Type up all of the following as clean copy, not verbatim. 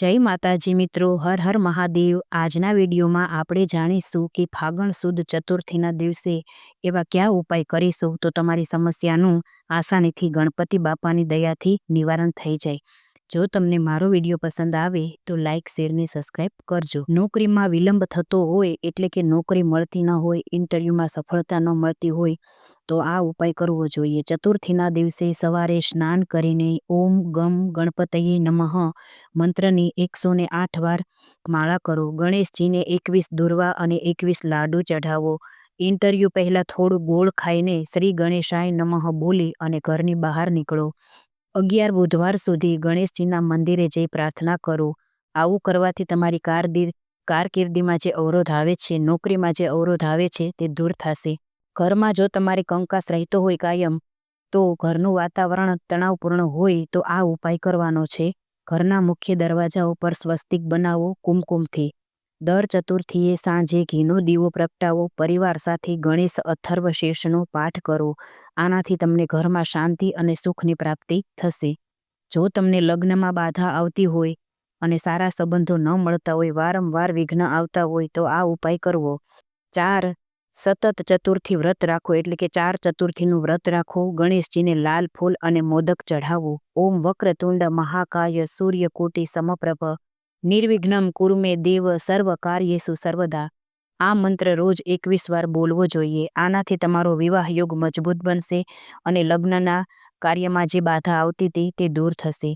જય માતાજી મિત્રો, હર હર મહાદેવ। આજના વિડીયોમાં આપણે જાણીશું કે ફાગણ સુદ ચતુર્થીના દિવસે એવા કયા ઉપાય કરીશું તો તમારી સમસ્યાનું આસાનીથી ગણપતિ બાપાની દયાથી નિવારણ થઈ જાય। જો તમને મારો વિડીયો પસંદ આવે તો લાઇક શેર ને સબસ્ક્રાઈબ કરજો। નોકરીમાં વિલંબ થતો હોય એટલે કે નોકરી મળતી ન હોય, ઇન્ટરવ્યૂમાં સફળતા ન મળતી હોય તો આ ઉપાય કરવો જોઈએ। ચતુર્થીના દિવસે સવારે સ્નાન કરીને ઓમ ગમ ગણપતયે નમઃ મંત્રની 108 વાર માળા કરો। ગણેશજીને 21 દુર્વા અને 21 લાડુ ચઢાવો। ઇન્ટરવ્યૂ પહેલાં થોડું ગોળ ખાઈને શ્રી ગણેશાય નમઃ બોલી અને ઘરની બહાર નીકળો। 11 બુધવાર સુધી ગણેશજીના મંદિરે જઈ પ્રાર્થના કરો। આવું કરવાથી તમારી કારકિર્દીમાં જે અવરોધ આવે છે, નોકરીમાં જે અવરોધ આવે છે તે દૂર થશે। ઘરમાં જો તમારી કંકાસ રહેતો હોય કાયમ, તો ઘરનું વાતાવરણ તણાવપૂર્ણ હોય તો આ ઉપાય કરવાનો છે। ઘરના મુખ્ય દરવાજા ઉપર સ્વસ્તિક બનાવો કુમકુમથી। દર ચતુર્થીએ સાંજે ઘીનો દીવો પ્રગટાવો। પરિવાર સાથે ગણેશ અથર્વશીર્ષનો પાઠ કરો। આનાથી તમને ઘરમાં શાંતિ અને સુખની પ્રાપ્તિ થશે। જો તમને લગ્નમાં બાધા આવતી હોય અને સારા સંબંધો ન મળતા હોય, વારંવાર વિઘ્ન આવતા હોય તો આ ઉપાય કરવો। 4 સતત ચતુર્થી વ્રત રાખો, એટલે કે 4 ચતુર્થીનું વ્રત રાખો। ગણેશજીને લાલ ફૂલ અને મોદક ચઢાવો। ઓમ વક્રતુંડ મહાકાય સૂર્યકોટિ સમપ્રભ નિર્વિઘ્નમ કુરુ મે દેવ સર્વ કાર્યેષુ સર્વદા। આ મંત્ર રોજ 21 વાર બોલવો જોઈએ। આનાથી તમારો વિવાહ યોગ મજબૂત બનશે અને લગ્નના કાર્યમાં જે બાધા આવતી હતી તે દૂર થશે।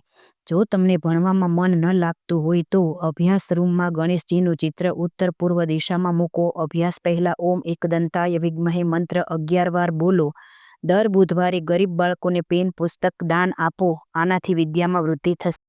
જો તમને ભણવામાં મન ન લાગતું હોય તો અભ્યાસ રૂમમાં ગણેશજીનું ચિત્ર ઉત્તર પૂર્વ દિશામાં મૂકો। અભ્યાસ પહેલાં ઓમ એકદંતાય વિદ્મહે મંત્ર 11 વાર બોલો। દર બુધવારે ગરીબ બાળકોને પેન પુસ્તક દાન આપો। આનાથી વિદ્યામાં વૃદ્ધિ થશે।